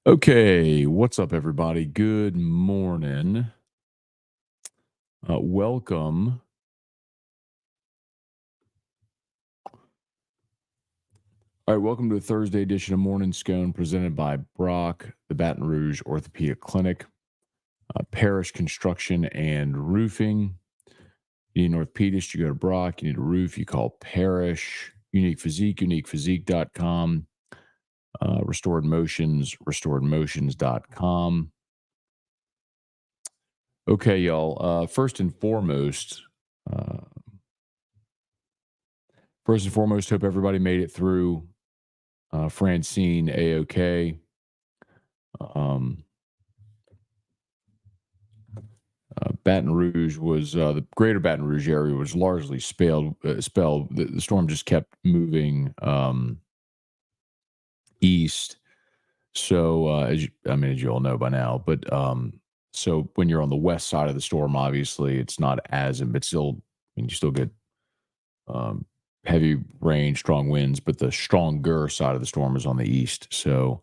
Okay, what's up, everybody? Good morning. Welcome. All right, welcome to a Thursday edition of Morning Scone presented by Brock, the Baton Rouge Orthopedic Clinic, Parish Construction and Roofing. You need an orthopedist, you go to Brock. You need a roof, you call Parish. Unique Physique, uniquephysique.com. Restored Motions, restoredmotions.com. Okay, y'all. Uh, First and foremost, hope everybody made it through Francine A-OK. Um, Baton Rouge was the greater Baton Rouge area was largely spelled. The storm just kept moving east. So as you all know by now, but so when you're on the west side of the storm, obviously it's not as, but still, you still get um, heavy rain, strong winds, but the stronger side of the storm is on the east. So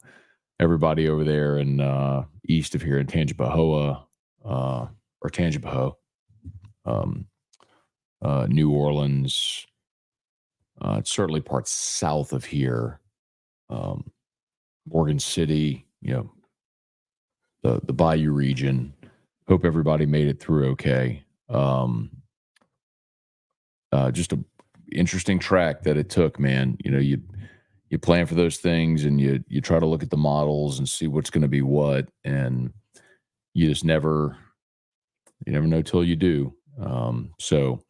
everybody over there in east of here in Tangipahoa, or Tangipahoa, um, New Orleans, certainly parts south of here, um, Morgan City, the Bayou region. Hope everybody made it through okay. Just a interesting track that it took, man. You plan for those things and you try to look at the models and see what's going to be what, and you just never know till you do. So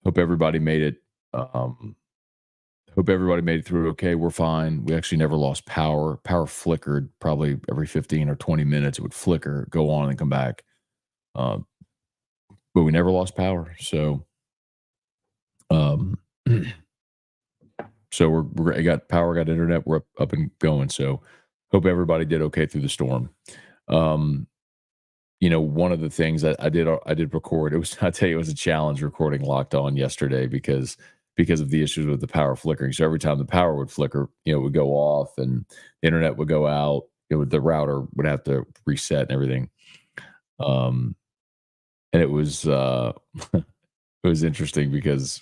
hope everybody made it. Hope everybody made it through okay. We're fine. We actually never lost power. Power flickered probably every 15 or 20 minutes. It would flicker, go on, and come back. But we never lost power. So, um, so I got power, got internet. We're up and going. So hope everybody did okay through the storm. One of the things that I did record, I tell you, it was a challenge recording Locked On yesterday because of the issues with the power flickering. So every time the power would flicker, it would go off and the internet would go out. The router would have to reset and everything. And it was, it was interesting because,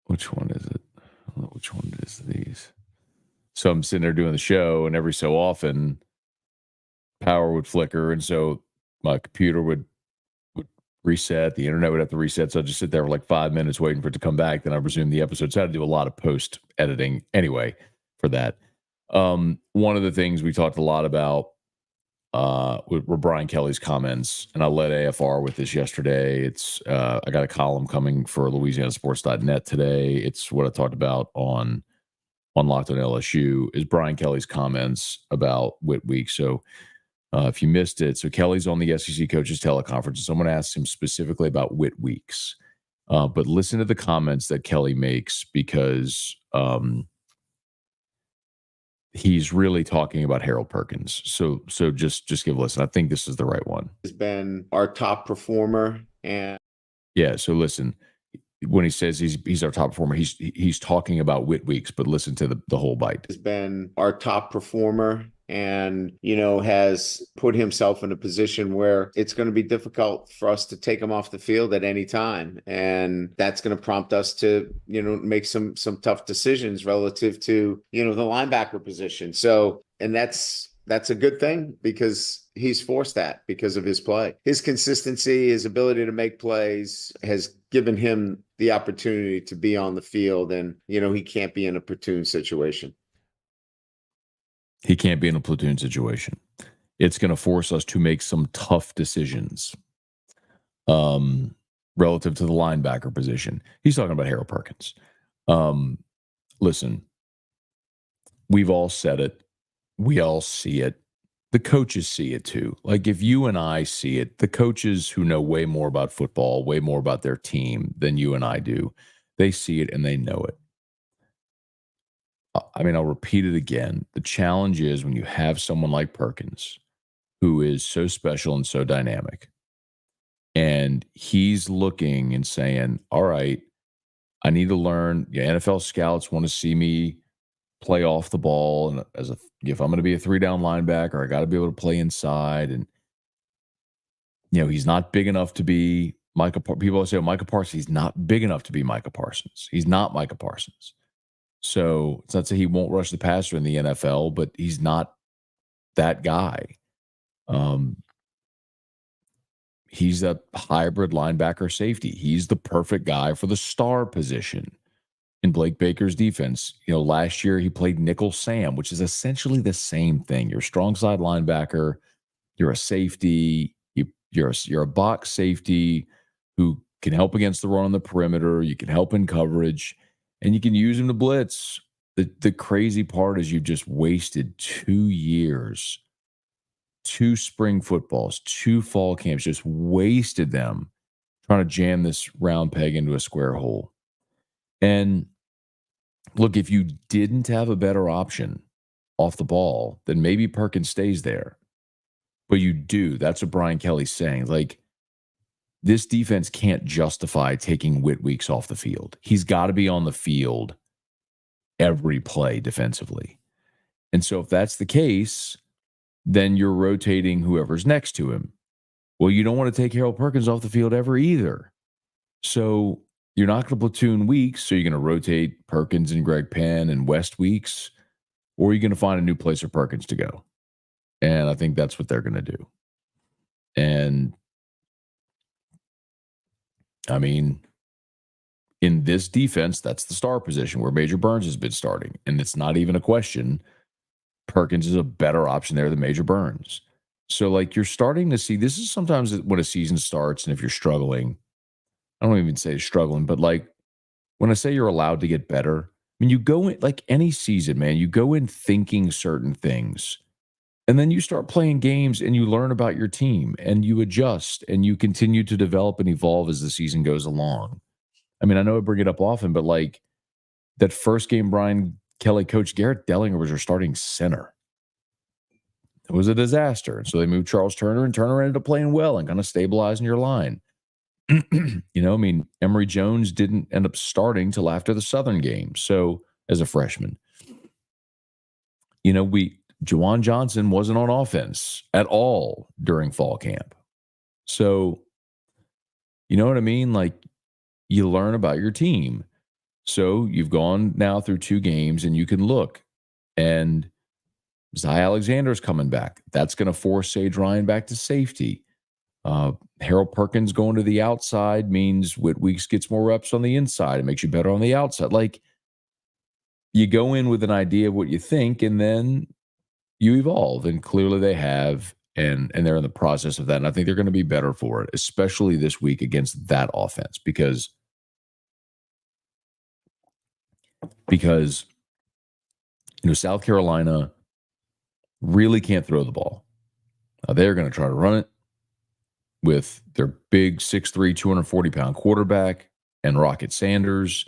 which one is it? I don't know which one it is these. So I'm sitting there doing the show, and every so often power would flicker. And so my computer would reset, the internet would have to reset. So I'd just sit there for like 5 minutes waiting for it to come back. Then I resumed the episode. So I had to do a lot of post editing anyway for that. One of the things we talked a lot about were Brian Kelly's comments, and I led AFR with this yesterday. It's I got a column coming for LouisianaSports.net today. It's what I talked about on Locked On LSU is Brian Kelly's comments about Whit Week. So if you missed it, so Kelly's on the SEC coaches teleconference, and someone asked him specifically about Whit Weeks. But listen to the comments that Kelly makes because he's really talking about Harold Perkins. So just give a listen. I think this is the right one. Has been our top performer, and yeah. So listen, when he says he's our top performer, he's talking about Whit Weeks, but listen to the whole bite. Has been our top performer, and has put himself in a position where it's going to be difficult for us to take him off the field at any time, and that's going to prompt us to make some tough decisions relative to the linebacker position. So, and that's a good thing because he's forced that because of his play. His consistency, his ability to make plays has given him the opportunity to be on the field, and he can't be in a platoon situation. He can't be in a platoon situation. It's going to force us to make some tough decisions relative to the linebacker position. He's talking about Harold Perkins. Listen, we've all said it. We all see it. The coaches see it too. Like if you and I see it, the coaches who know way more about football, way more about their team than you and I do, they see it and they know it. I mean, I'll repeat it again. The challenge is when you have someone like Perkins, who is so special and so dynamic, and he's looking and saying, all right, I need to learn. NFL scouts want to see me play off the ball, and if I'm going to be a 3-down linebacker, I got to be able to play inside. And he's not big enough to be Micah. People always say, oh, Micah Parsons. He's not big enough to be Micah Parsons. He's not Micah Parsons. So it's not to say he won't rush the passer in the NFL, but he's not that guy. He's a hybrid linebacker safety. He's the perfect guy for the star position in Blake Baker's defense. Last year he played nickel Sam, which is essentially the same thing. You're a strong side linebacker. You're a safety. You're a box safety who can help against the run on the perimeter. You can help in coverage, and you can use him to blitz. The crazy part is you just wasted 2 years. 2 spring footballs, 2 fall camps, just wasted them trying to jam this round peg into a square hole. And look, if you didn't have a better option off the ball, then maybe Perkins stays there. But you do. That's what Brian Kelly's saying. Like, this defense can't justify taking Whit Weeks off the field. He's got to be on the field every play defensively. And so if that's the case, then you're rotating whoever's next to him. Well, you don't want to take Harold Perkins off the field ever either. So you're not going to platoon Weeks, so you're going to rotate Perkins and Greg Penn and West Weeks, or you're going to find a new place for Perkins to go. And I think that's what they're going to do. And I mean, in this defense, that's the star position where Major Burns has been starting. And it's not even a question. Perkins is a better option there than Major Burns. So, you're starting to see, this is sometimes when a season starts, and if you're struggling, I don't even say struggling, but when I say you're allowed to get better, I mean, you go in, like any season, man, you go in thinking certain things, and then you start playing games and you learn about your team and you adjust and you continue to develop and evolve as the season goes along. I mean, I know I bring it up often, but that first game Brian Kelly coached, Garrett Dellinger was your starting center. It was a disaster. And so they moved Charles Turner, and Turner ended up playing well and kind of stabilizing your line. Emory Jones didn't end up starting till after the Southern game. So as a freshman, Juwan Johnson wasn't on offense at all during fall camp. So, you know what I mean? You learn about your team. So you've gone now through 2 games, and you can look, and Zy Alexander's coming back. That's going to force Sage Ryan back to safety. Harold Perkins going to the outside means Whit Weeks gets more reps on the inside. It makes you better on the outside. You go in with an idea of what you think, and then you evolve. And clearly they have, and they're in the process of that. And I think they're going to be better for it, especially this week against that offense, because South Carolina really can't throw the ball. They're going to try to run it with their big 6'3", 240-pound quarterback and Rocket Sanders.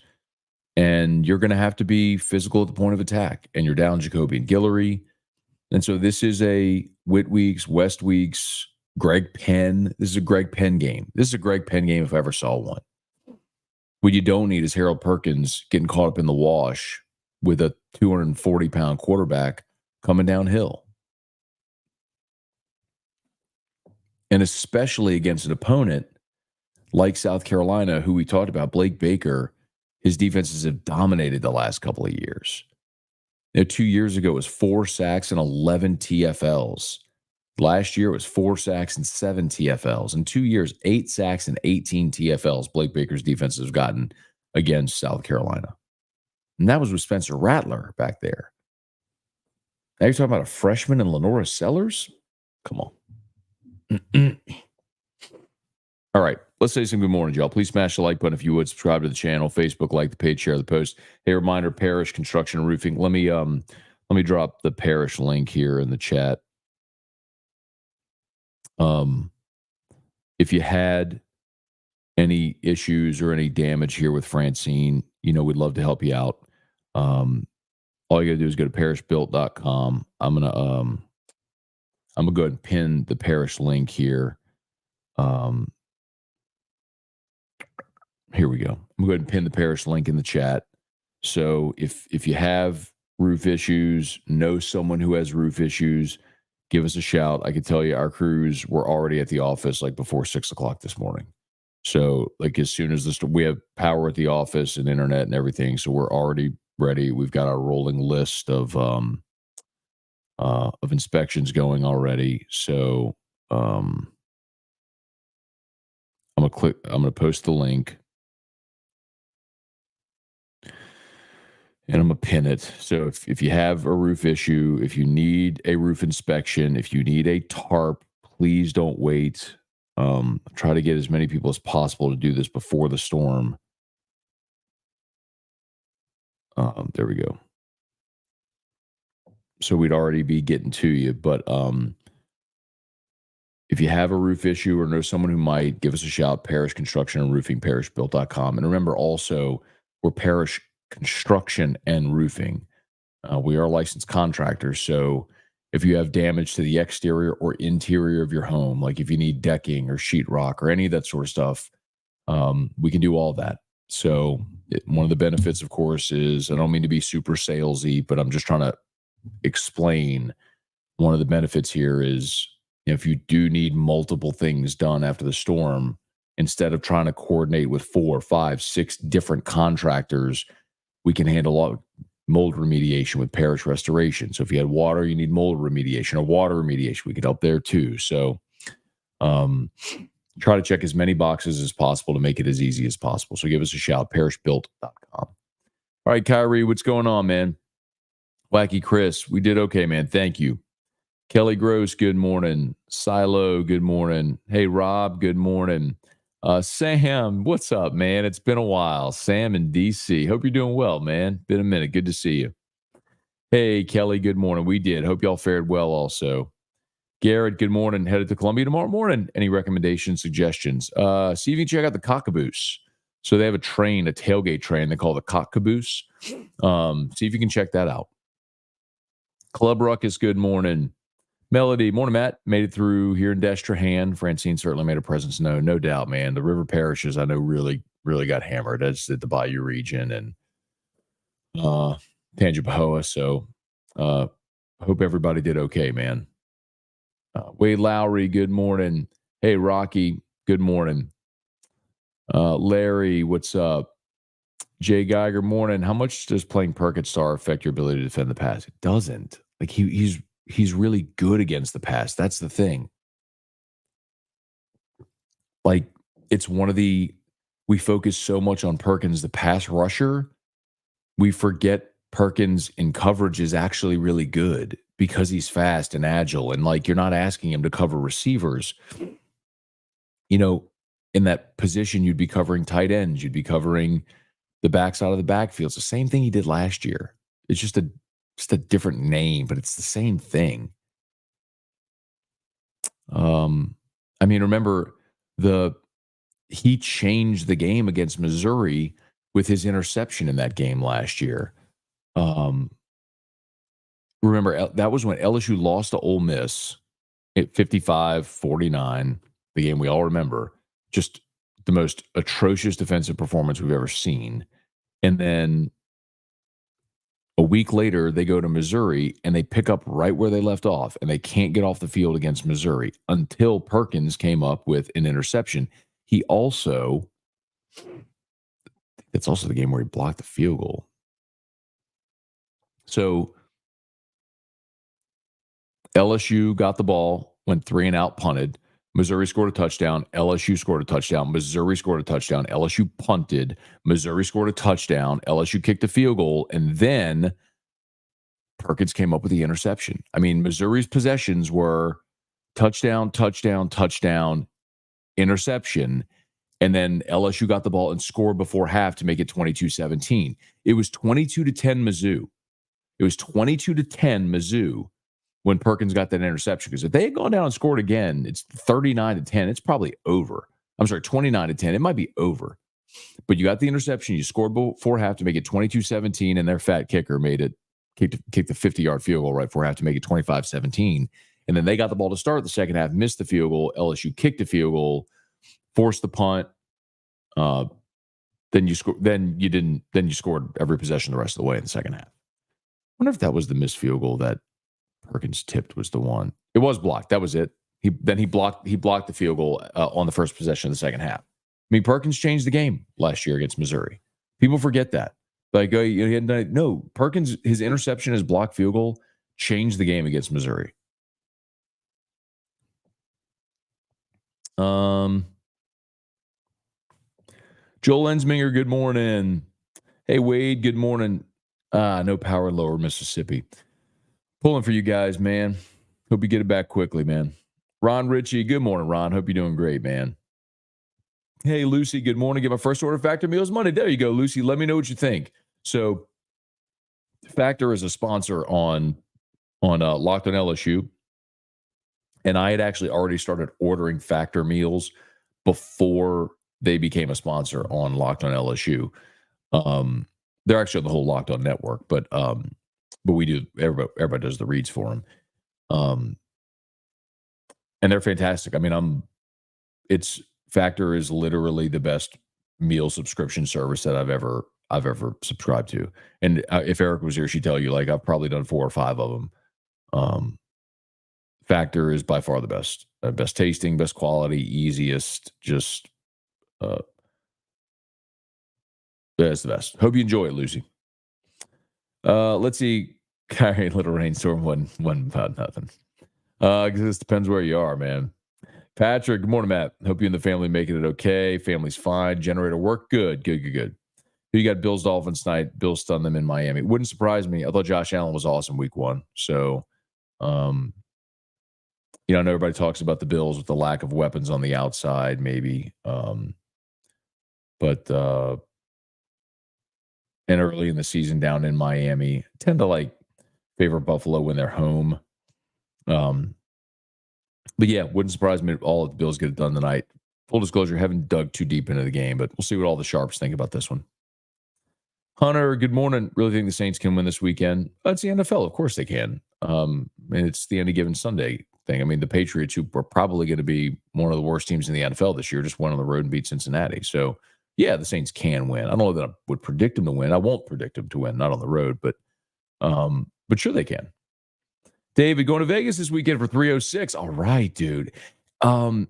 And you're going to have to be physical at the point of attack. And you're down Jacoby and Guillory. And so this is a Whit Weeks, West Weeks, Greg Penn. This is a Greg Penn game. This is a Greg Penn game if I ever saw one. What you don't need is Harold Perkins getting caught up in the wash with a 240-pound quarterback coming downhill. And especially against an opponent like South Carolina, who we talked about, Blake Baker, his defenses have dominated the last couple of years. 2 years ago, it was 4 sacks and 11 TFLs. Last year, it was 4 sacks and 7 TFLs. In 2 years, 8 sacks and 18 TFLs Blake Baker's defense has gotten against South Carolina. And that was with Spencer Rattler back there. Now you're talking about a freshman in Lenora Sellers? Come on. All right. Let's say some good morning, y'all. Please smash the like button if you would. Subscribe to the channel. Facebook, like the page, share the post. Hey, reminder, Parish Construction and Roofing. Let me drop the Parish link here in the chat. If you had any issues or any damage here with Francine, we'd love to help you out. All you got to do is go to parishbuilt.com. I'm gonna go ahead and pin the Parish link here. Here we we go. I'm going to go ahead and pin the Parrish link in the chat. So if you have roof issues, know someone who has roof issues, give us a shout. I can tell you our crews were already at the office like before 6 o'clock this morning. So like as soon as we have power at the office and internet and everything, so we're already ready. We've got our rolling list of inspections going already. So I'm gonna post the link. And I'm going to pin it. So if you have a roof issue, if you need a roof inspection, if you need a tarp, please don't wait. Try to get as many people as possible to do this before the storm. There we go. So we'd already be getting to you. But if you have a roof issue or know someone who might, give us a shout. Parrish Construction and Roofing, parrishbuilt.com. And remember also, we're Parrish Construction and Roofing. We are licensed contractors. So if you have damage to the exterior or interior of your home, like if you need decking or sheetrock or any of that sort of stuff, we can do all that. So one of the benefits, of course, is I don't mean to be super salesy, but I'm just trying to explain one of the benefits here is if you do need multiple things done after the storm, instead of trying to coordinate with 4, 5, 6 different contractors, we can handle all mold remediation with Parrish Restoration. So if you had water, you need mold remediation or water remediation, we could help there too. So try to check as many boxes as possible to make it as easy as possible. So give us a shout, parrishbuilt.com. All right, Kyrie, what's going on, man? Wacky Chris, we did okay, man. Thank you. Kelly Gross, good morning. Silo, good morning. Hey, Rob, good morning. Sam, what's up, man? It's been a while. Sam in DC. Hope you're doing well, man. Been a minute. Good to see you. Hey, Kelly, good morning. We did. Hope y'all fared well also. Garrett, good morning. Headed to Columbia tomorrow morning. Any recommendations, suggestions? See if you can check out the Cock-Caboose. So they have a tailgate train they call the Cock-Caboose. See if you can check that out. Club Ruckus, good morning. Melody, morning, Matt. Made it through here in Destrehan. Francine certainly made a presence known. No doubt, man. The river parishes, I know, really, really got hammered. That's at the Bayou region and Tangipahoa. So hope everybody did okay, man. Wade Lowry, good morning. Hey, Rocky, good morning. Larry, what's up? Jay Geiger, morning. How much does playing Perkins Star affect your ability to defend the pass? It doesn't. Like he's really good against the pass. That's the thing. Like it's one of we focus so much on Perkins, the pass rusher. We forget Perkins in coverage is actually really good because he's fast and agile. And like, you're not asking him to cover receivers. You know, in that position, you'd be covering tight ends. You'd be covering the backside of the backfield. It's the same thing he did last year. It's just a different name, but it's the same thing. I mean, remember he changed the game against Missouri with his interception in that game last year. Remember, that was when LSU lost to Ole Miss at 55-49, the game we all remember. Just the most atrocious defensive performance we've ever seen. And then a week later, they go to Missouri and they pick up right where they left off, and they can't get off the field against Missouri until Perkins came up with an interception. He also, it's also the game where he blocked the field goal. So LSU got the ball, went 3 and out, punted. Missouri scored a touchdown. LSU scored a touchdown. Missouri scored a touchdown. LSU punted. Missouri scored a touchdown. LSU kicked a field goal. And then Perkins came up with the interception. I mean, Missouri's possessions were touchdown, touchdown, touchdown, interception. And then LSU got the ball and scored before half to make it 22-17. It was 22-10 Mizzou. It was 22-10 Mizzou when Perkins got that interception. Because if they had gone down and scored again, it's 39-10. It's probably over. I'm sorry, 29-10. It might be over. But you got the interception. You scored before half to make it 22-17, and their fat kicker kicked the 50-yard field goal right before half to make it 25-17. And then they got the ball to start the second half, missed the field goal. LSU kicked a field goal, forced the punt. then you score. Then you didn't. Then you scored every possession the rest of the way in the second half. I wonder if that was the missed field goal that Perkins tipped was the one. It was blocked. That was it. He blocked the field goal on the first possession of the second half. I mean, Perkins changed the game last year against Missouri. People forget that. Like, no, Perkins, his interception, his blocked field goal changed the game against Missouri. Joel Ensminger, good morning. Hey, Wade, good morning. No power in Lower Mississippi. Pulling for you guys, man. Hope you get it back quickly, man. Ron Ritchie, good morning, Ron. Hope you're doing great, man. Hey, Lucy, good morning. Get my first order Factor Meals Monday. There you go, Lucy. Let me know what you think. So, Factor is a sponsor on Locked on LSU. And I had actually already started ordering Factor meals before they became a sponsor on Locked on LSU. They're actually on the whole Locked on network, but we do, everybody does the reads for them. And they're fantastic. I mean, Factor is literally the best meal subscription service that I've ever subscribed to. And if Eric was here, she'd tell you, like, I've probably done 4 or 5 of them. Factor is by far the best tasting, best quality, easiest, just that's the best. Hope you enjoy it, Lucy. Let's see. Carry Little Rainstorm one about nothing. Because this depends where you are, man. Patrick, good morning, Matt. Hope you and the family making it okay. Family's fine. Generator work good. Who you got? Bills Dolphins tonight. Bills stun them in Miami. Wouldn't surprise me. I thought Josh Allen was awesome week 1. So, I know everybody talks about the Bills with the lack of weapons on the outside, maybe. But and early in the season down in Miami, tend to favor Buffalo when they're home. But yeah, wouldn't surprise me if all of the Bills get it done tonight. Full disclosure, haven't dug too deep into the game, but we'll see what all the sharps think about this one. Hunter, good morning. Really think the Saints can win this weekend? It's the NFL. Of course they can. And it's the Any Given Sunday thing. I mean, the Patriots, who were probably going to be one of the worst teams in the NFL this year, just went on the road and beat Cincinnati. So, yeah, the Saints can win. I don't know that I would predict them to win. I won't predict them to win, not on the road, but sure they can. David, going to Vegas this weekend for 306. All right, dude. I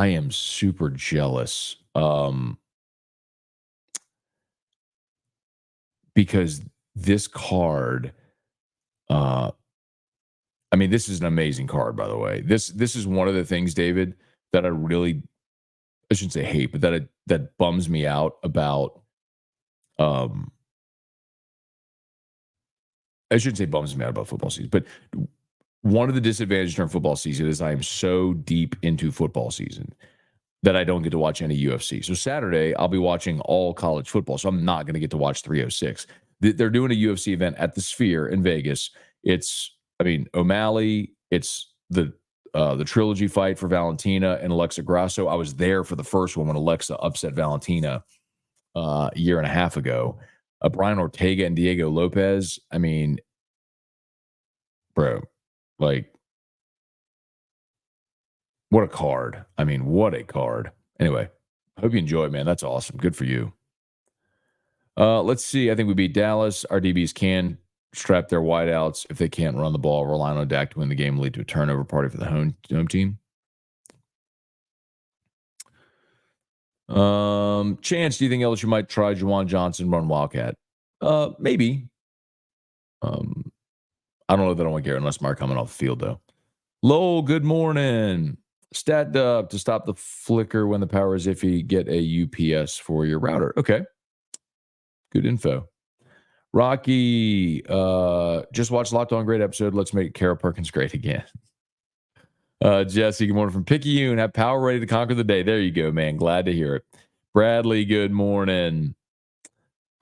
am super jealous because this card, I mean, this is an amazing card, by the way. This is one of the things, David, that I shouldn't say hate, but that bums me out about. I shouldn't say bums me out about football season, but one of the disadvantages during football season is I am so deep into football season that I don't get to watch any UFC. So Saturday, I'll be watching all college football, so I'm not going to get to watch 306. They're doing a UFC event at the Sphere in Vegas. It's, O'Malley. It's the trilogy fight for Valentina and Alexa Grasso. I was there for the first one when Alexa upset Valentina a year and a half ago. Brian Ortega and Diego Lopez. I mean, bro, what a card. What a card. Anyway, I hope you enjoy it, man. That's awesome. Good for you. Let's see. I think we beat Dallas. Our DBs can strap their wideouts if they can't run the ball, relying on Dak to win the game, lead to a turnover party for the home team. Chance, do you think LSU might try Juwan Johnson run Wildcat? Maybe. I don't know that I want Garrett unless Mark coming off the field, though. Lowell, good morning. Stat to stop the flicker when the power is iffy, get a UPS for your router. Okay. Good info. Rocky, just watched Locked On, great episode. Let's make Kara Perkins great again. Jesse, good morning from Picayune. Have power ready to conquer the day. There you go, man. Glad to hear it. Bradley, good morning.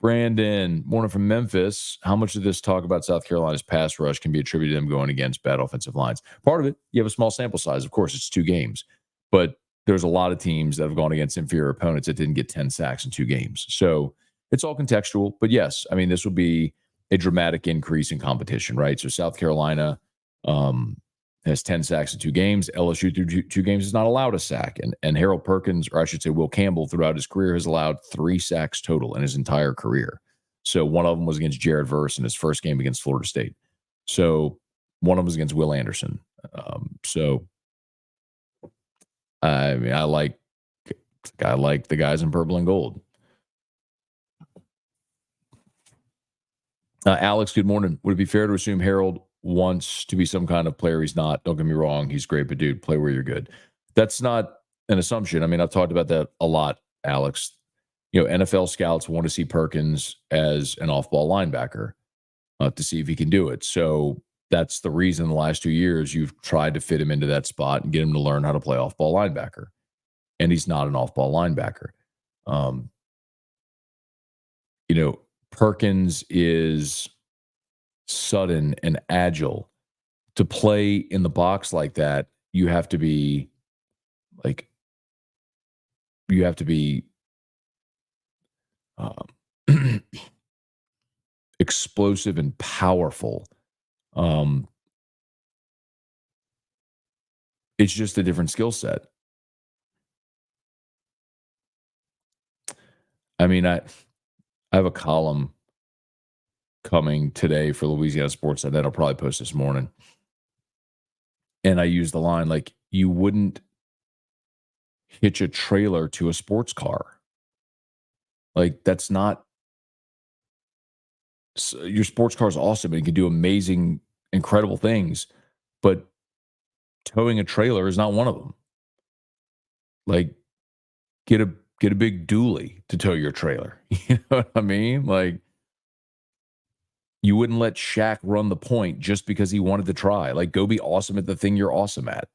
Brandon, morning from Memphis. How much of this talk about South Carolina's pass rush can be attributed to them going against bad offensive lines? Part of it, you have a small sample size. Of course, it's 2 games. But there's a lot of teams that have gone against inferior opponents that didn't get 10 sacks in 2 games. So it's all contextual. But yes, this will be a dramatic increase in competition, right? So South Carolina, has 10 sacks in 2 games. LSU through 2 games is not allowed a sack. And Harold Perkins, or I should say Will Campbell, throughout his career has allowed 3 sacks total in his entire career. So one of them was against Jared Verse in his first game against Florida State. So one of them was against Will Anderson. So I mean, I like the guys in purple and gold. Alex, good morning. Would it be fair to assume Harold wants to be some kind of player he's not? Don't get me wrong. He's great, but dude, play where you're good. That's not an assumption. I mean, I've talked about that a lot, Alex. You know, NFL scouts want to see Perkins as an off-ball linebacker to see if he can do it. So that's the reason the last 2 years you've tried to fit him into that spot and get him to learn how to play off-ball linebacker. And he's not an off-ball linebacker. You know, Perkins is sudden and agile. To play in the box like that, you have to be explosive and powerful. It's just a different skill set. I mean, I have a column coming today for Louisiana Sports that I'll probably post this morning. And I use the line like, you wouldn't hitch a trailer to a sports car. Like, that's not, your sports car is awesome and it can do amazing, incredible things, but towing a trailer is not one of them. Like, get a big dually to tow your trailer. You know what I mean? Like, you wouldn't let Shaq run the point just because he wanted to try. Like, go be awesome at the thing you're awesome at.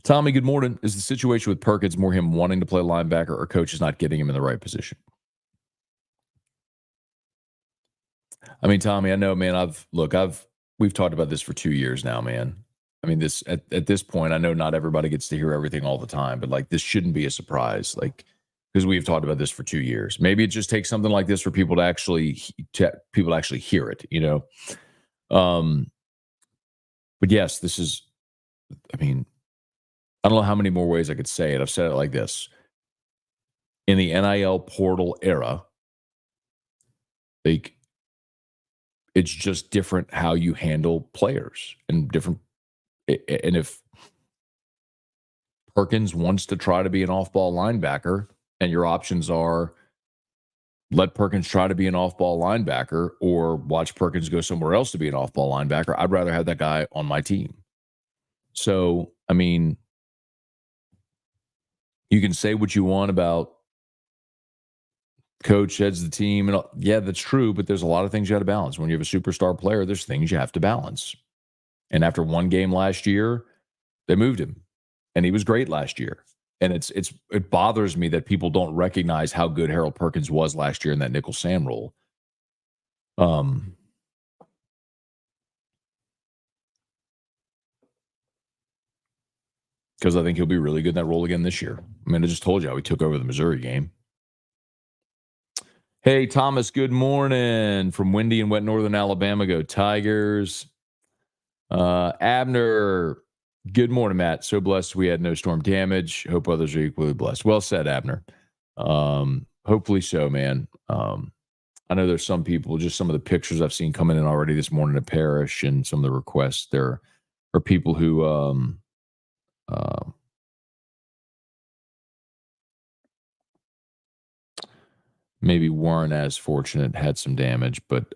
Tommy, good morning. Is the situation with Perkins more him wanting to play linebacker or coach is not getting him in the right position? I mean, Tommy, I know, man, we've talked about this for 2 years now, man. I mean, this at this point, I know not everybody gets to hear everything all the time, but like, this shouldn't be a surprise. Like, because we've talked about this for 2 years. Maybe it just takes something like this for people to actually hear it, you know? But yes, this is, I mean, I don't know how many more ways I could say it. I've said it like this. In the NIL portal era, like, it's just different how you handle players and different. And if Perkins wants to try to be an off-ball linebacker and your options are let Perkins try to be an off-ball linebacker or watch Perkins go somewhere else to be an off-ball linebacker, I'd rather have that guy on my team. So, I mean, you can say what you want about coach heads the team. And yeah, that's true, but there's a lot of things you got to balance. When you have a superstar player, there's things you have to balance. And after one game last year, they moved him, and he was great last year. And it bothers me that people don't recognize how good Harold Perkins was last year in that nickel Sam role. Because I think he'll be really good in that role again this year. I mean, I just told you how he took over the Missouri game. Hey, Thomas, good morning from windy and wet northern Alabama. Go Tigers. Abner, good morning, Matt. So blessed we had no storm damage. Hope others are equally blessed. Well said, Abner. Hopefully so, man. I know there's some people, just some of the pictures I've seen coming in already this morning at Parish and some of the requests. There are people who maybe weren't as fortunate, had some damage, but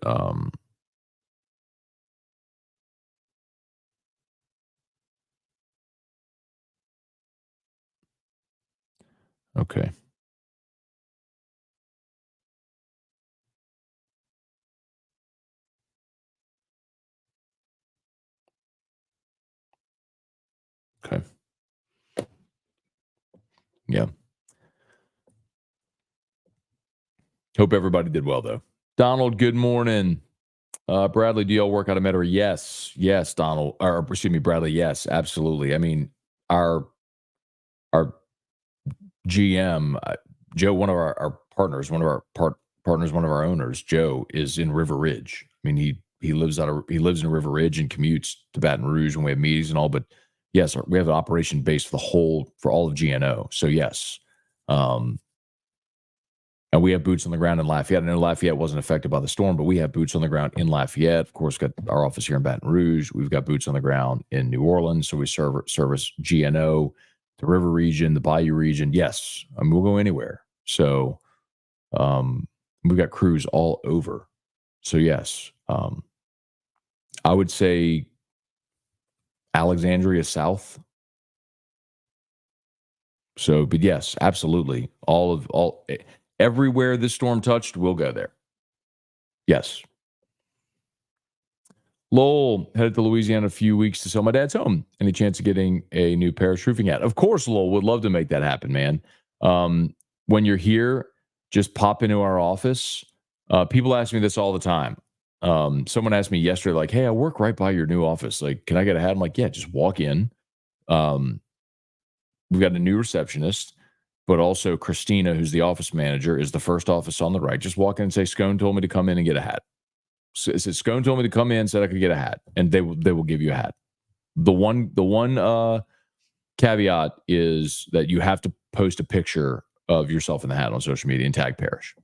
okay. Okay. Yeah. Hope everybody did well, though. Donald, good morning. Bradley, do y'all work out of Metairie? Yes. Yes, Donald. Or, excuse me, Bradley. Yes, absolutely. I mean, our GM, Joe, one of our partners, one of our partners, one of our owners, Joe, is in River Ridge. I mean, he lives in River Ridge and commutes to Baton Rouge when we have meetings and all. But yes, we have an operation base for all of GNO. So yes, and we have boots on the ground in Lafayette. I know Lafayette wasn't affected by the storm, but we have boots on the ground in Lafayette. Of course, got our office here in Baton Rouge. We've got boots on the ground in New Orleans. So we service GNO, the River region, the Bayou region. Yes, I mean, we'll go anywhere. So we've got crews all over. So yes, I would say Alexandria South. So, but yes, absolutely. Everywhere this storm touched, we'll go there. Yes. Lowell headed to Louisiana a few weeks to sell my dad's home. Any chance of getting a new Parish roofing hat? Of course, Lowell, would love to make that happen, man. When you're here, just pop into our office. People ask me this all the time. Someone asked me yesterday, like, hey, I work right by your new office. Like, can I get a hat? I'm like, yeah, just walk in. We've got a new receptionist, but also Christina, who's the office manager, is the first office on the right. Just walk in and say, Scone told me to come in and get a hat. So Scone told me to come in, said I could get a hat, and they will give you a hat. The one caveat is that you have to post a picture of yourself in the hat on social media and tag Parrish.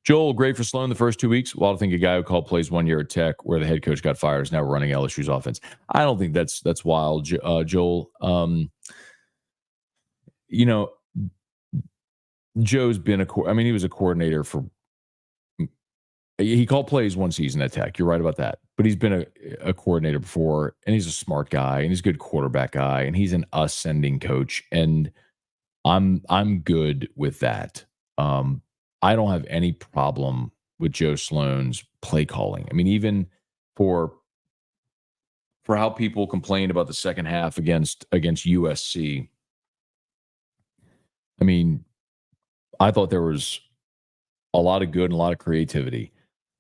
Joel, great for Sloan the first 2 weeks. Well, I think a guy who called plays 1 year at Tech where the head coach got fired is now running LSU's offense. I don't think that's wild, Joel. Joe's been he was a coordinator for. He called plays one season at Tech. You're right about that. But he's been a coordinator before, and he's a smart guy, and he's a good quarterback guy, and he's an ascending coach, and I'm good with that. I don't have any problem with Joe Sloan's play calling. I mean, even for how people complained about the second half against USC. I mean, I thought there was a lot of good and a lot of creativity.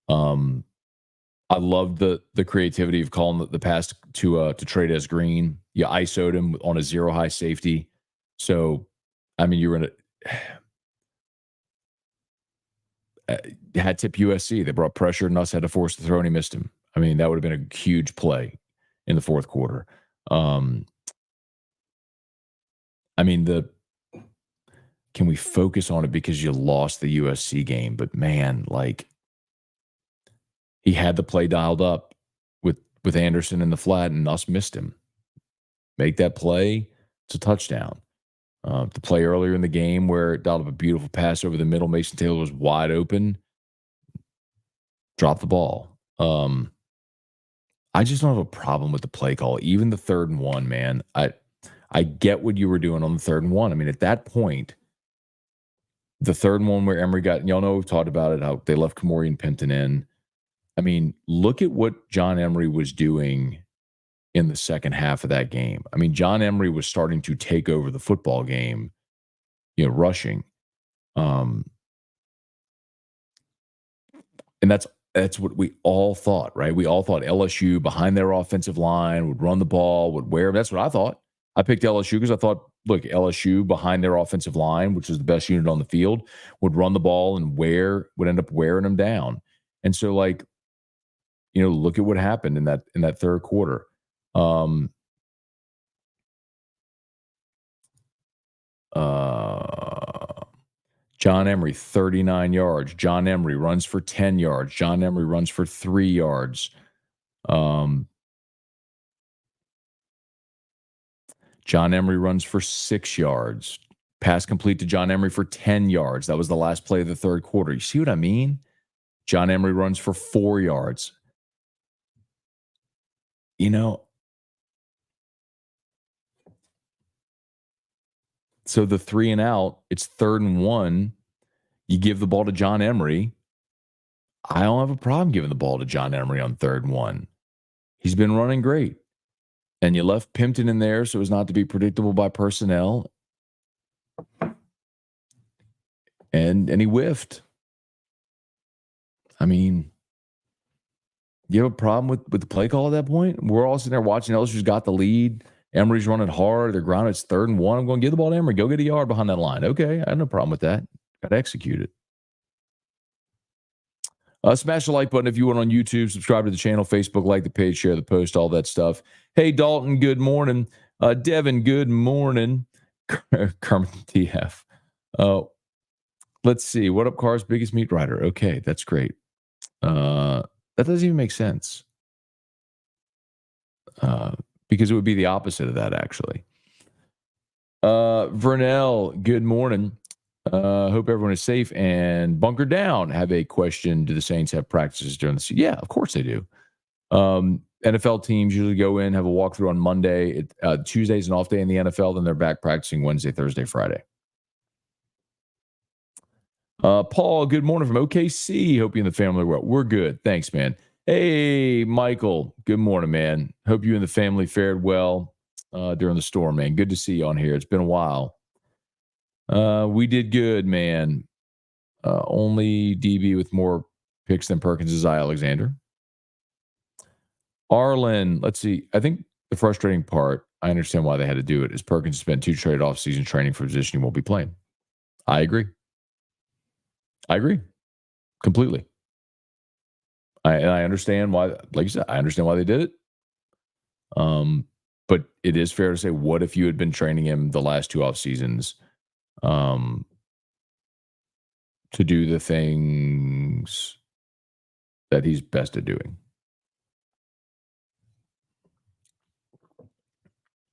I loved the creativity of calling the pass to Trades Green. You ISO'd him on a zero high safety. So, I mean, you were in had tip USC. They brought pressure and us had to force the throw and he missed him. I mean, that would have been a huge play in the fourth quarter. I mean, can we focus on it because you lost the USC game? But man, like, he had the play dialed up with Anderson in the flat and us missed him. Make that play, it's a touchdown. The play earlier in the game where it dialed up a beautiful pass over the middle, Mason Taylor was wide open, dropped the ball. I just don't have a problem with the play call. Even the 3rd and 1, man. I get what you were doing on the 3rd and 1. I mean, at that point, the 3rd and 1 where Emory got, y'all know we've talked about it, how they left Kamori and Pimpton in. I mean, look at what John Emery was doing in the second half of that game. I mean, John Emery was starting to take over the football game, rushing. And that's what we all thought, right? We all thought LSU behind their offensive line would run the ball, would wear. That's what I thought. I picked LSU because I thought, look, LSU behind their offensive line, which is the best unit on the field, would run the ball and would end up wearing them down. And so, like, look at what happened in that third quarter. John Emery, 39 yards. John Emery runs for 10 yards. John Emery runs for 3 yards. John Emery runs for 6 yards. Pass complete to John Emery for 10 yards. That was the last play of the third quarter. You see what I mean? John Emery runs for 4 yards. So the 3 and out, it's 3rd and 1. You give the ball to John Emery. I don't have a problem giving the ball to John Emery on 3rd and 1. He's been running great. And you left Pimpton in there so as not to be predictable by personnel. And he whiffed. I mean, you have a problem with the play call at that point? We're all sitting there watching. LSU's got the lead. Emery's running hard. They're grounded. It's 3rd and 1. I'm going to give the ball to Emery. Go get a yard behind that line. Okay, I have no problem with that. Got to execute it. Smash the like button if you want on YouTube. Subscribe to the channel, Facebook, like the page, share the post, all that stuff. Hey, Dalton, good morning. Devin, good morning. Kermit TF. Let's see. What up, Car's biggest meat rider? Okay, that's great. That doesn't even make sense. Because it would be the opposite of that, actually. Vernell, good morning. Hope everyone is safe and bunker down. Have a question. Do the Saints have practices during the season? Yeah, of course they do. NFL teams usually go in, have a walkthrough on Monday. Tuesday's an off day in the NFL. Then they're back practicing Wednesday, Thursday, Friday. Paul, good morning from OKC. Hope you and the family are well. We're good. Thanks, man. Hey, Michael. Good morning, man. Hope you and the family fared well during the storm, man. Good to see you on here. It's been a while. We did good, man. Only DB with more picks than Perkins is Alexander. Arlen, let's see. I think the frustrating part, I understand why they had to do it, is Perkins spent 2 straight off-season training for a position he won't be playing. I agree. Completely. I understand why, like you said, I understand why they did it. But it is fair to say, what if you had been training him the last 2 off seasons to do the things that he's best at doing?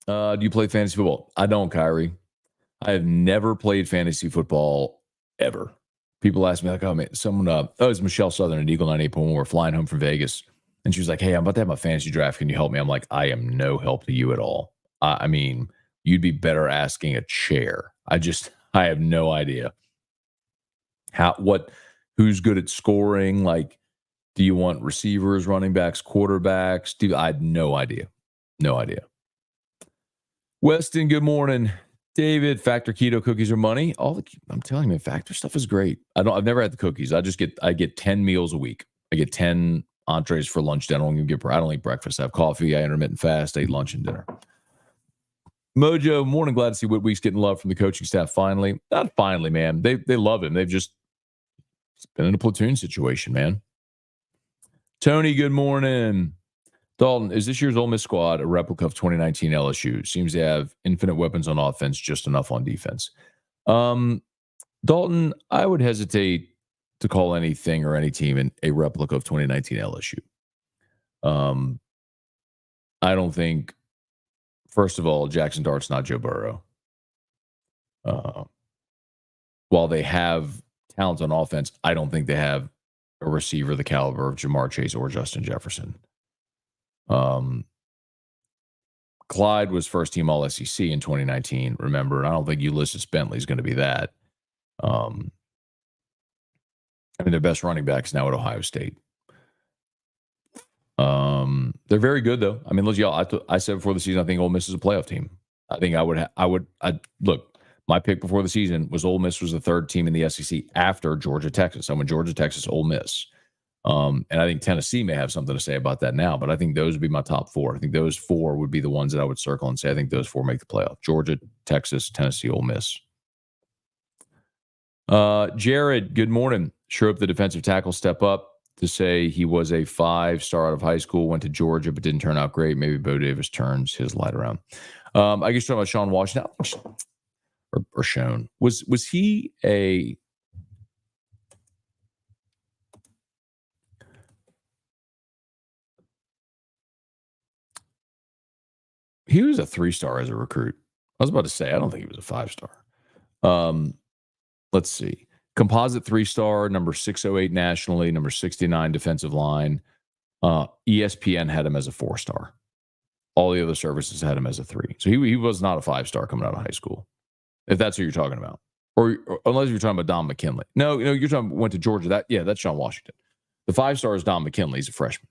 Do you play fantasy football? I don't, Kyrie. I have never played fantasy football ever. People ask me, like, oh, man, it was Michelle Southern at Eagle 98.1. We're flying home from Vegas. And she was like, hey, I'm about to have my fantasy draft. Can you help me? I'm like, I am no help to you at all. I mean, you'd be better asking a chair. I have no idea. Who's good at scoring? Like, do you want receivers, running backs, quarterbacks? I had no idea. No idea. Weston, good morning. David, Factor keto cookies are money. I'm telling you, man, Factor stuff is great. I've never had the cookies. I get 10 meals a week. I get 10 entrees for lunch. I don't eat breakfast. I have coffee. I intermittent fast. I eat lunch and dinner. Mojo, morning. Glad to see Whitweek's getting love from the coaching staff. Finally, not finally, man. They love him. They've just been in a platoon situation, man. Tony, good morning. Dalton, is this year's Ole Miss squad a replica of 2019 LSU? Seems they have infinite weapons on offense, just enough on defense. Dalton, I would hesitate to call anything or any team a replica of 2019 LSU. I don't think, first of all, Jackson Dart's not Joe Burrow. While they have talent on offense, I don't think they have a receiver the caliber of Jamar Chase or Justin Jefferson. Clyde was first team All SEC in 2019. Remember, and I don't think Ulysses Bentley is going to be that. I mean, their best running back is now at Ohio State. They're very good, though. I mean, I said before the season, I think Ole Miss is a playoff team. I think look. My pick before the season was Ole Miss was the 3rd team in the SEC after Georgia, Texas. I went Georgia, Texas, Ole Miss. And I think Tennessee may have something to say about that now, but I think those would be my top 4. I think those 4 would be the ones that I would circle and say, I think those 4 make the playoff. Georgia, Texas, Tennessee, Ole Miss. Jared, good morning. Sure hope the defensive tackle step up to say he was a 5-star out of high school, went to Georgia, but didn't turn out great. Maybe Bo Davis turns his light around. I guess talking about Sean Washington or Sean. Was he a... He was a 3-star as a recruit. I was about to say, I don't think he was a 5-star. Let's see. Composite 3-star, number 608 nationally, number 69 defensive line. ESPN had him as a 4-star. All the other services had him as a 3. So he was not a 5-star coming out of high school, if that's what you're talking about. Or unless you're talking about Don McKinley. No, you're talking went to Georgia. That's Sean Washington. The 5-star is Don McKinley. He's a freshman.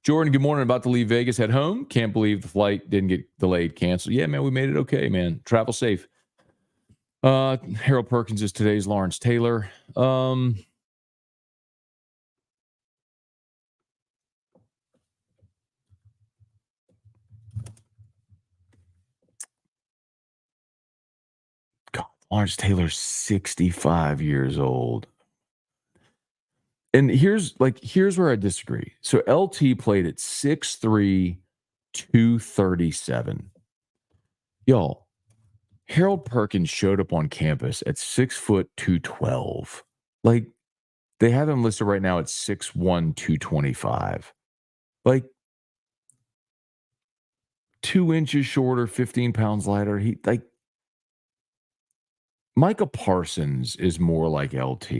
Jordan, good morning. About to leave Vegas, head home. Can't believe the flight didn't get delayed, canceled. Yeah, man, we made it okay, man. Travel safe. Harold Perkins is today's Lawrence Taylor. God, Lawrence Taylor's 65 years old. And here's where I disagree. So LT played at 6'3", 237. Y'all, Harold Perkins showed up on campus at 6 foot 212. Like, they have him listed right now at 6'1", 225. Like, 2 inches shorter, 15 pounds lighter. Micah Parsons is more like LT.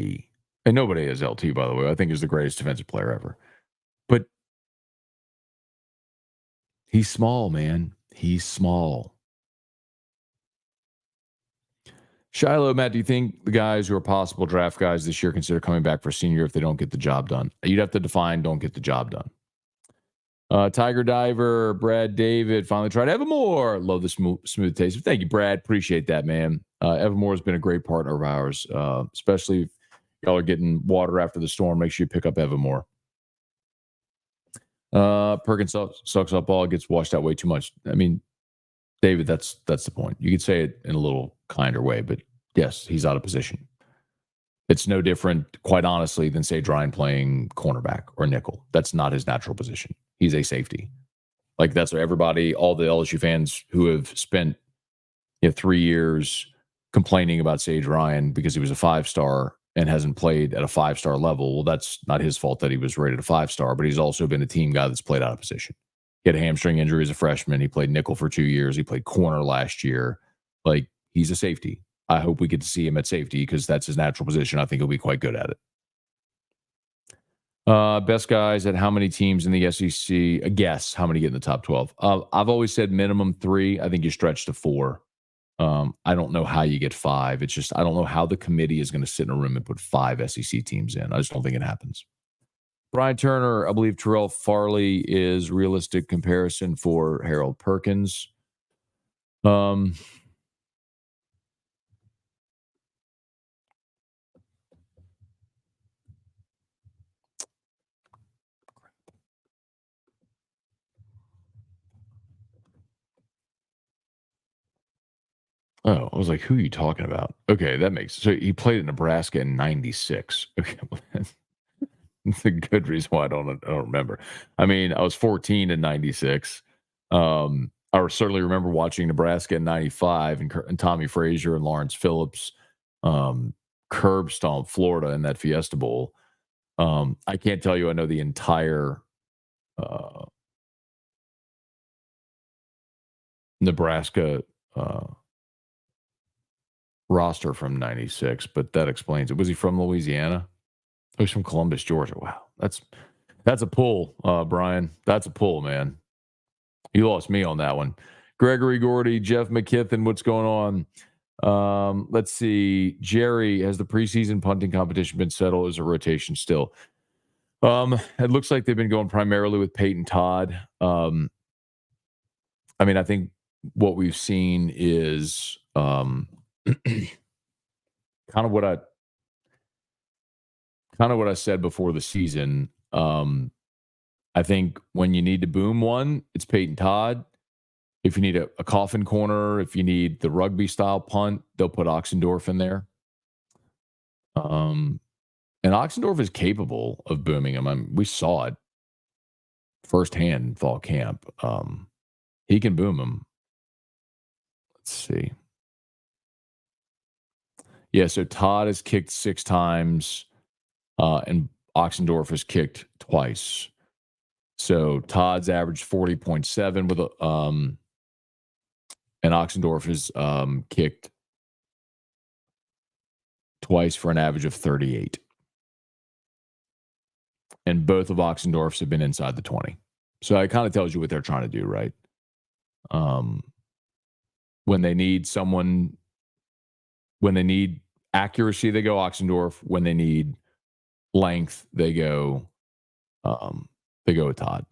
And nobody is LT, by the way. I think he's the greatest defensive player ever. But he's small, man. He's small. Shiloh, Matt, do you think the guys who are possible draft guys this year consider coming back for senior if they don't get the job done? You'd have to define don't get the job done. Tiger Diver, Brad David, finally tried Evermore. Love the smooth taste. Thank you, Brad. Appreciate that, man. Evermore has been a great partner of ours, especially if y'all are getting water after the storm. Make sure you pick up Evermore. Perkins sucks up ball, gets washed out way too much. I mean, David, that's the point. You could say it in a little kinder way, but yes, he's out of position. It's no different, quite honestly, than say Drine playing cornerback or nickel. That's not his natural position. He's a safety. Like, that's what everybody, all the LSU fans who have spent 3 years complaining about Sage Ryan because he was a 5-star and hasn't played at a 5-star level. Well, that's not his fault that he was rated a 5-star, but he's also been a team guy that's played out of position. He had a hamstring injury as a freshman. He played nickel for 2 years. He played corner last year. Like, he's a safety. I hope we get to see him at safety because that's his natural position. I think he'll be quite good at it. Best guys at how many teams in the SEC? A guess how many get in the top 12. I've always said minimum 3. I think you stretch to 4. I don't know how you get 5. It's just I don't know how the committee is going to sit in a room and put 5 SEC teams in. I just don't think it happens. Brian Turner, I believe Terrell Farley is realistic comparison for Harold Perkins. Oh, I was like, who are you talking about? Okay, that makes so he played at Nebraska in '96. Okay, well, that's a good reason why I don't remember. I mean, I was 14 in '96. I certainly remember watching Nebraska in '95 and Tommy Frazier and Lawrence Phillips curb stomp Florida in that Fiesta Bowl. I can't tell you I know the entire Nebraska roster from '96, but that explains it. Was he from Louisiana? Oh, he's from Columbus, Georgia. Wow, that's a pull, Brian. That's a pull, man. You lost me on that one. Gregory Gordy, Jeff McKithen, what's going on? Let's see. Jerry, has the preseason punting competition been settled as a rotation still? It looks like they've been going primarily with Peyton Todd. I mean, I think what we've seen is kind of what I said before the season. I think when you need to boom one, it's Peyton Todd. If you need a coffin corner, if you need the rugby style punt, they'll put Oxendorf in there. And Oxendorf is capable of booming him. I mean, we saw it firsthand in fall camp. He can boom him. Let's see. Yeah, so Todd has kicked 6 times, and Oxendorf has kicked twice. So Todd's averaged 40.7 with and Oxendorf has kicked twice for an average of 38. And both of Oxendorf's have been inside the 20. So it kind of tells you what they're trying to do, right? When they need accuracy, they go Oxendorf. When they need length, they go with Todd.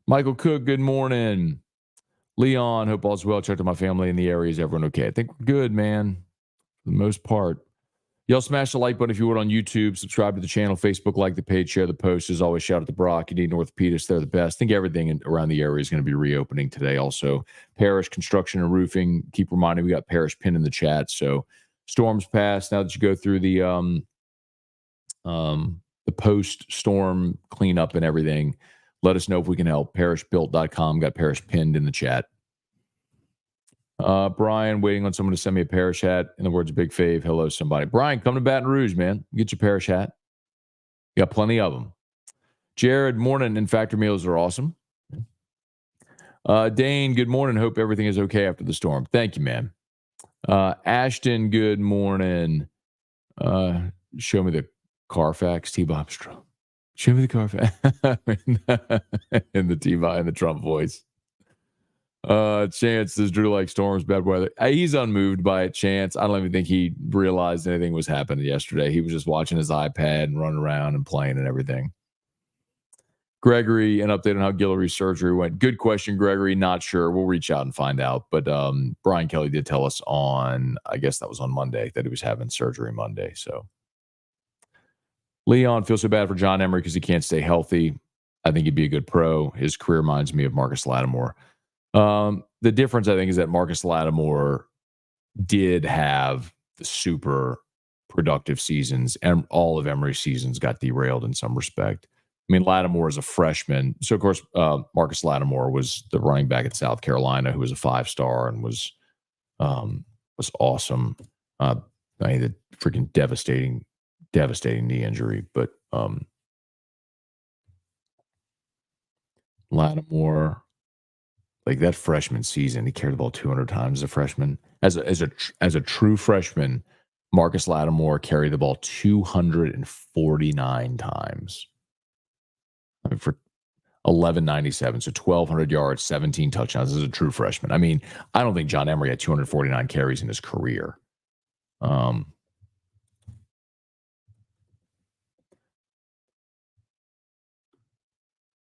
Michael Cook, good morning. Leon, hope all's well. Checked on my family in the area. Is everyone okay? I think we're good, man. For the most part. Y'all smash the like button if you would on YouTube. Subscribe to the channel, Facebook, like the page, share the post. As always, shout out to Brock. You need an orthopedist. They're the best. I think everything around the area is going to be reopening today. Also, Parish Construction and Roofing. Keep reminding we got Parish pinned in the chat. So storms passed. Now that you go through the post-storm cleanup and everything, let us know if we can help. Parishbuilt.com. Got Parish pinned in the chat. Brian, waiting on someone to send me a Parish hat. In the words of Big Fave, hello, somebody. Brian, come to Baton Rouge, man. Get your Parish hat. You got plenty of them. Jared, morning. And factor meals are awesome. Dane, good morning. Hope everything is okay after the storm. Thank you, man. Ashton, good morning. Show me the Carfax T-Bob Trump. Show me the Carfax in the T-Bob and the Trump voice. Chance says Drew likes storms, bad weather. He's unmoved by it, Chance. I don't even think he realized anything was happening yesterday. He was just watching his iPad and running around and playing and everything. Gregory, an update on how Guillory's surgery went. Good question, Gregory. Not sure. We'll reach out and find out. But Brian Kelly did tell us on, I guess that was on Monday, that he was having surgery Monday. So Leon feels so bad for John Emery because he can't stay healthy. I think he'd be a good pro. His career reminds me of Marcus Lattimore. The difference, I think, is that Marcus Lattimore did have the super productive seasons, and all of Emery's seasons got derailed in some respect. I mean, Lattimore is a freshman. So, of course, Marcus Lattimore was the running back at South Carolina who was a 5-star and was awesome. I had a freaking devastating knee injury. But Lattimore, like that freshman season, he carried the ball 200 times as a freshman. As a true freshman, Marcus Lattimore carried the ball 249 times. I mean, for 1197, so 1,200 yards, 17 touchdowns as a true freshman. I mean, I don't think John Emery had 249 carries in his career.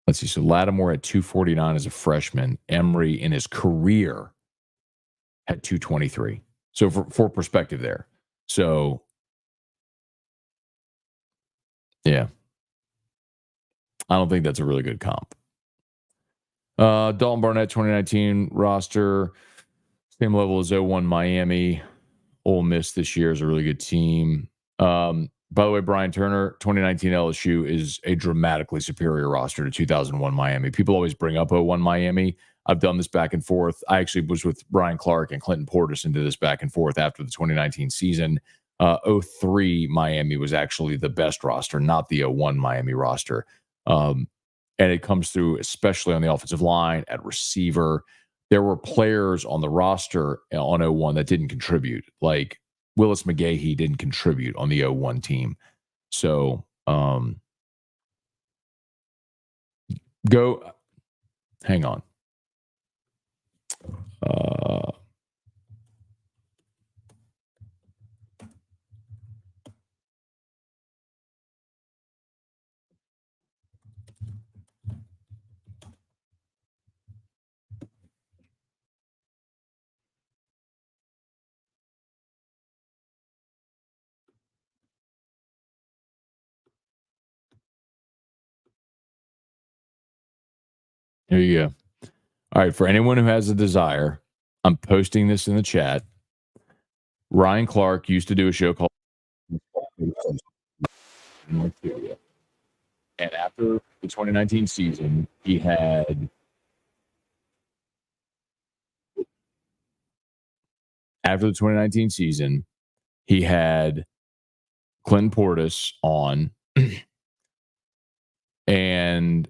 Let's see. So Lattimore had 249 as a freshman. Emery in his career had 223. So for perspective there. So, yeah. I don't think that's a really good comp. Dalton Barnett, 2019 roster. Same level as 01 Miami. Ole Miss this year is a really good team. By the way, Brian Turner, 2019 LSU is a dramatically superior roster to 2001 Miami. People always bring up 01 Miami. I've done this back and forth. I actually was with Brian Clark and Clinton Portis into this back and forth after the 2019 season. 03 Miami was actually the best roster, not the 01 Miami roster. And it comes through, especially on the offensive line, at receiver. There were players on the roster on 01 that didn't contribute. Like Willis McGahee didn't contribute on the 01 team. So hang on. Here you go. All right. For anyone who has a desire, I'm posting this in the chat. Ryan Clark used to do a show called and after the 2019 season, he had Clinton Portis on and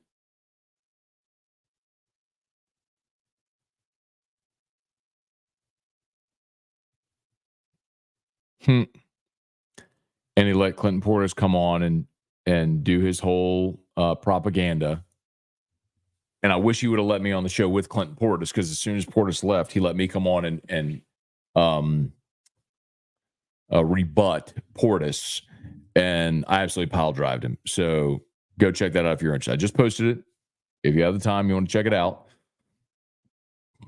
he let Clinton Portis come on and do his whole propaganda. And I wish he would have let me on the show with Clinton Portis, because as soon as Portis left, he let me come on and rebut Portis, and I absolutely pile drived him. So go check that out if you're interested. I just posted it. If you have the time, you want to check it out.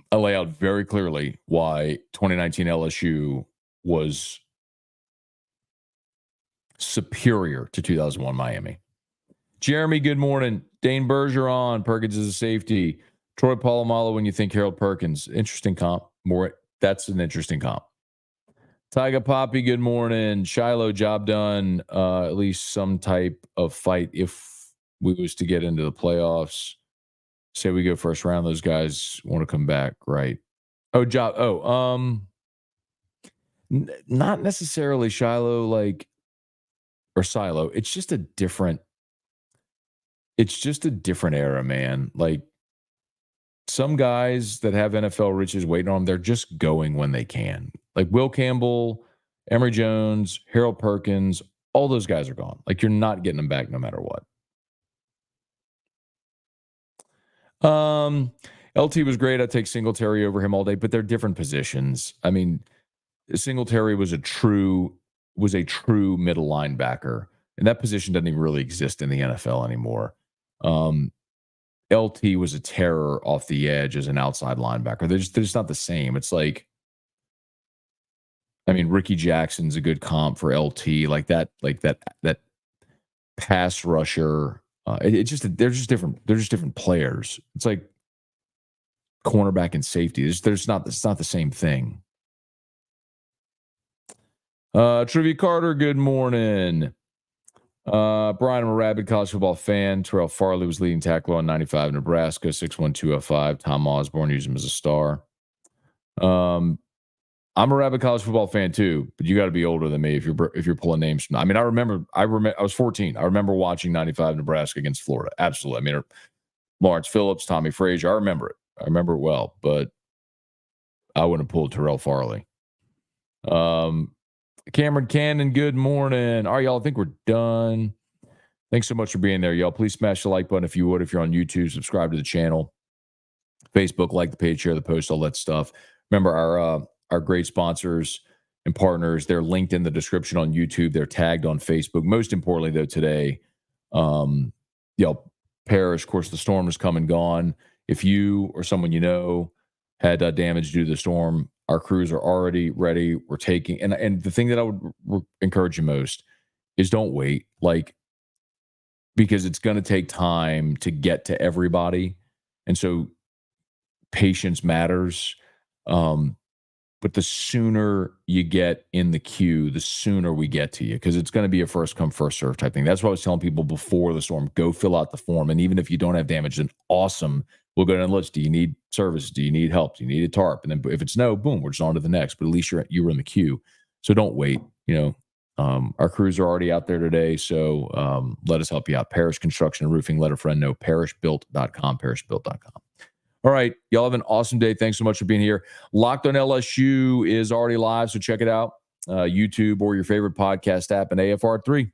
I lay out very clearly why 2019 LSU was superior to 2001 Miami. Jeremy, good morning. Dane Bergeron, Perkins is a safety. Troy Polamalu when you think Harold Perkins. Interesting comp. That's an interesting comp. Tyga Poppy, good morning. Shiloh, job done. At least some type of fight if we was to get into the playoffs. Say we go first round, those guys want to come back, right? Not necessarily Shiloh, or Silo. It's just a different era, man. Like, some guys that have NFL riches waiting on them, they're just going when they can. Like Will Campbell, Emory Jones, Harold Perkins, all those guys are gone. Like, you're not getting them back no matter what. LT was great. I'd take Singletary over him all day, but they're different positions. I mean, Singletary was a true middle linebacker, and that position doesn't even really exist in the NFL anymore. LT was a terror off the edge as an outside linebacker. They're just not the same. It's like, I mean, Ricky Jackson's a good comp for LT, like that pass rusher. They're just different. They're just different players. It's like cornerback and safety. It's not the same thing. Trivia Carter, good morning. Brian, I'm a rabid college football fan. Terrell Farley was leading tackler on 95 Nebraska, 6'1", 205. Tom Osborne used him as a star. I'm a rabid college football fan too, but you got to be older than me if you're pulling names from. I mean, I remember I was 14. I remember watching 95 Nebraska against Florida. Absolutely. I mean, Lawrence Phillips, Tommy Frazier. I remember it. I remember it well, but I wouldn't have pulled Terrell Farley. Cameron Cannon, good morning. All right, y'all, I think we're done. Thanks so much for being there, y'all. Please smash the like button if you would. If you're on YouTube, subscribe to the channel. Facebook, like the page, share the post, all that stuff. Remember our great sponsors and partners. They're linked in the description on YouTube. They're tagged on Facebook. Most importantly, though, today, Parrish, of course, the storm has come and gone. If you or someone you know had damage due to the storm, our crews are already ready. We're taking, and the thing that I would encourage you most is don't wait, because it's going to take time to get to everybody. And so patience matters. But the sooner you get in the queue, the sooner we get to you, because it's going to be a first come, first serve type thing. That's what I was telling people before the storm. Go fill out the form. And even if you don't have damage, then awesome. We'll go down the list. Do you need service? Do you need help? Do you need a tarp? And then if it's no, boom, we're just on to the next. But at least you were in the queue. So don't wait. Our crews are already out there today. So let us help you out. Parrish Construction and Roofing. Let a friend know. Parrishbuilt.com. Parrishbuilt.com. All right. Y'all have an awesome day. Thanks so much for being here. Locked on LSU is already live, so check it out. YouTube or your favorite podcast app and AFR3.